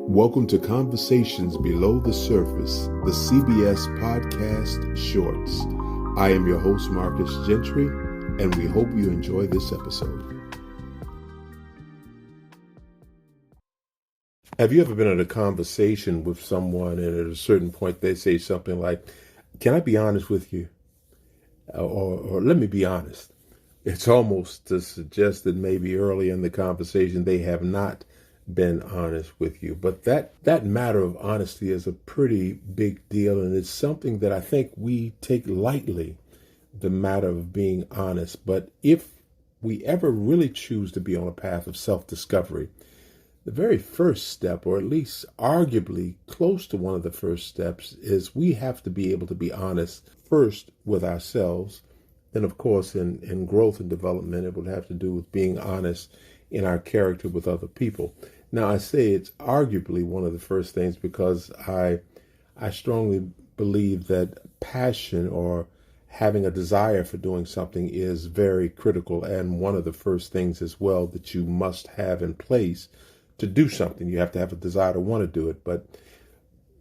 Welcome to Conversations Below the Surface, the CBS Podcast Shorts. I am your host, Marcus Gentry, and we hope you enjoy this episode. Have you ever been in a conversation with someone and at a certain point they say something like, "Can I be honest with you?" Or "Let me be honest." It's almost to suggest that maybe early in the conversation they have not been honest with you. But that matter of honesty is a pretty big deal, and it's something that I think we take lightly, the matter of being honest. But if we ever really choose to be on a path of self-discovery, the very first step, or at least arguably close to one of the first steps, is we have to be able to be honest first with ourselves. Then, of course, in growth and development, it would have to do with being honest in our character with other people. Now, I say it's arguably one of the first things because I strongly believe that passion or having a desire for doing something is very critical and one of the first things as well that you must have in place to do something. You have to have a desire to want to do it, but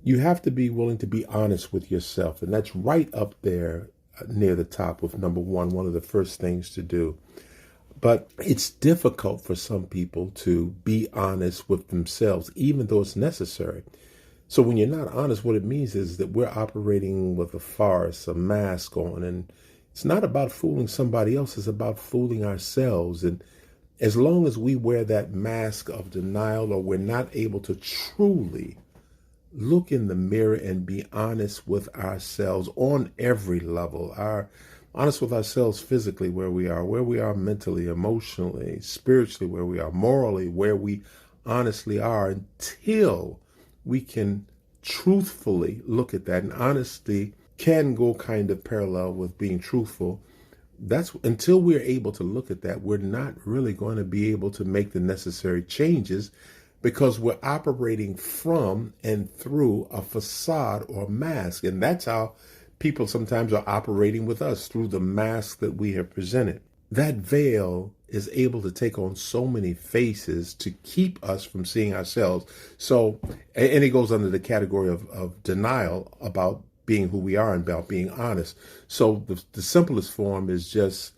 you have to be willing to be honest with yourself. And that's right up there near the top with number one of the first things to do. But it's difficult for some people to be honest with themselves, even though it's necessary. So when you're not honest, what it means is that we're operating with a farce, a mask on, and it's not about fooling somebody else, it's about fooling ourselves. And as long as we wear that mask of denial, or we're not able to truly look in the mirror and be honest with ourselves on every level, honest with ourselves physically, where we are mentally, emotionally, spiritually, where we are morally, where we honestly are, until we can truthfully look at that. And honesty can go kind of parallel with being truthful. That's until we're able to look at that, we're not really going to be able to make the necessary changes, because we're operating from and through a facade or mask. And that's how people sometimes are operating with us, through the mask that we have presented. That veil is able to take on so many faces to keep us from seeing ourselves. So, and it goes under the category of denial about being who we are and about being honest. So the simplest form is just,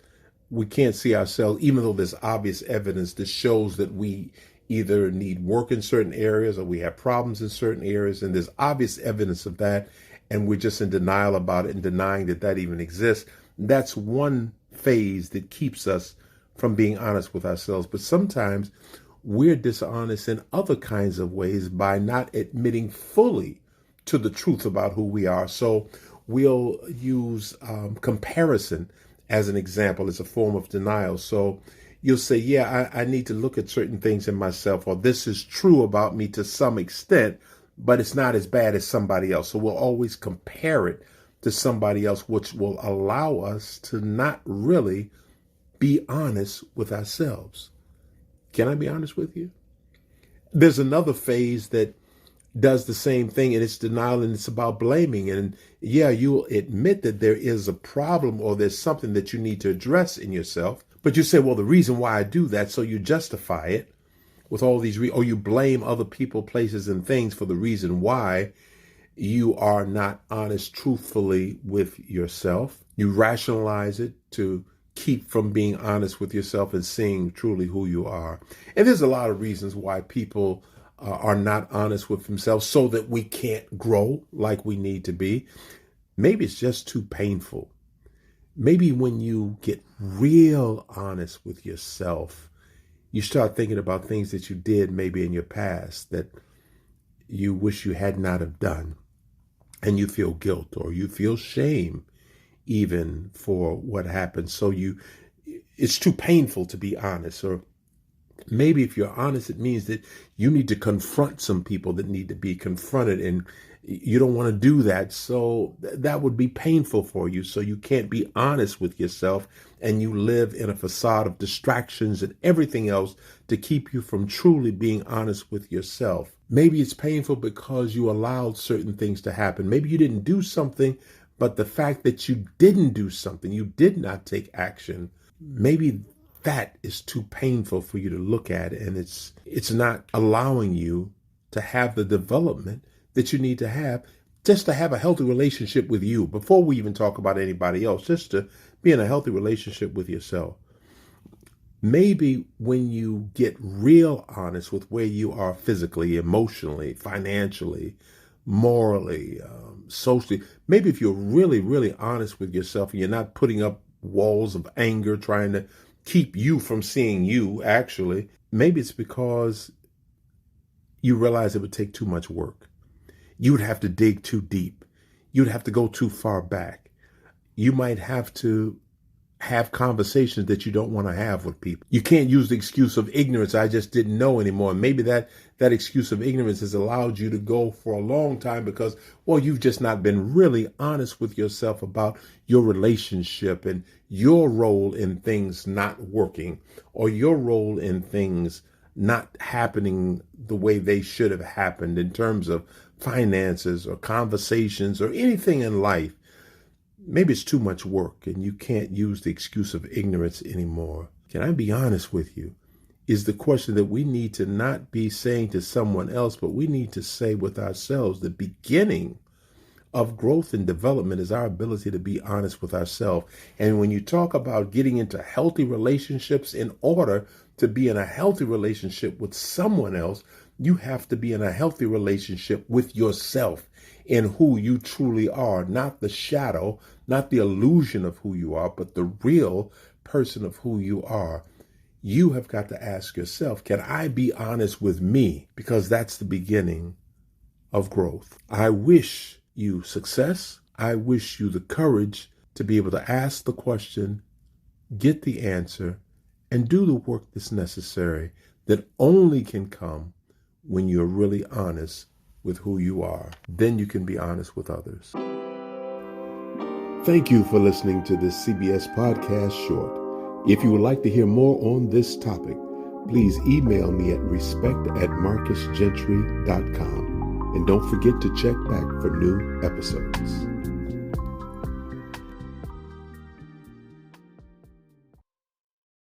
we can't see ourselves, even though there's obvious evidence that shows that we either need work in certain areas or we have problems in certain areas. And there's obvious evidence of that. And we're just in denial about it and denying that even exists. That's one phase that keeps us from being honest with ourselves. But sometimes we're dishonest in other kinds of ways by not admitting fully to the truth about who we are. So we'll use comparison as an example, as a form of denial. So you'll say, yeah, I need to look at certain things in myself, or this is true about me to some extent, but it's not as bad as somebody else. So we'll always compare it to somebody else, which will allow us to not really be honest with ourselves. Can I be honest with you? There's another phase that does the same thing, and it's denial, and it's about blaming. And yeah, you'll admit that there is a problem or there's something that you need to address in yourself, but you say, well, the reason why I do that, so you justify it with all these, or you blame other people, places, and things for the reason why you are not honest truthfully with yourself. You rationalize it to keep from being honest with yourself and seeing truly who you are. And there's a lot of reasons why people are not honest with themselves, so that we can't grow like we need to be. Maybe it's just too painful. Maybe when you get real honest with yourself, you start thinking about things that you did maybe in your past that you wish you had not have done. And you feel guilt, or you feel shame even for what happened. So it's too painful to be honest. Or maybe if you're honest, it means that you need to confront some people that need to be confronted, and you don't want to do that. So that would be painful for you. So you can't be honest with yourself, and you live in a facade of distractions and everything else to keep you from truly being honest with yourself. Maybe it's painful because you allowed certain things to happen. Maybe you didn't do something, but the fact that you didn't do something, you did not take action, maybe that is too painful for you to look at, and it's not allowing you to have the development that you need to have just to have a healthy relationship with you before we even talk about anybody else, just to be in a healthy relationship with yourself. Maybe when you get real honest with where you are physically, emotionally, financially, morally, socially, maybe if you're really, really honest with yourself and you're not putting up walls of anger trying to keep you from seeing you, actually, maybe it's because you realize it would take too much work. You would have to dig too deep. You'd have to go too far back. You might have to have conversations that you don't want to have with people. You can't use the excuse of ignorance. I just didn't know anymore. And maybe that excuse of ignorance has allowed you to go for a long time because, well, you've just not been really honest with yourself about your relationship and your role in things not working or your role in things not happening the way they should have happened in terms of finances or conversations or anything in life. Maybe it's too much work and you can't use the excuse of ignorance anymore. Can I be honest with you? Is the question that we need to not be saying to someone else, but we need to say with ourselves. The beginning of growth and development is our ability to be honest with ourselves. And when you talk about getting into healthy relationships, in order to be in a healthy relationship with someone else, you have to be in a healthy relationship with yourself in who you truly are, not the shadow, not the illusion of who you are, but the real person of who you are. You have got to ask yourself, can I be honest with me? Because that's the beginning of growth. I wish you success. I wish you the courage to be able to ask the question, get the answer, and do the work that's necessary that only can come when you're really honest with who you are. Then you can be honest with others. Thank you for listening to this CBS Podcast Short. If you would like to hear more on this topic, please email me at respect@marcusgentry.com. And don't forget to check back for new episodes.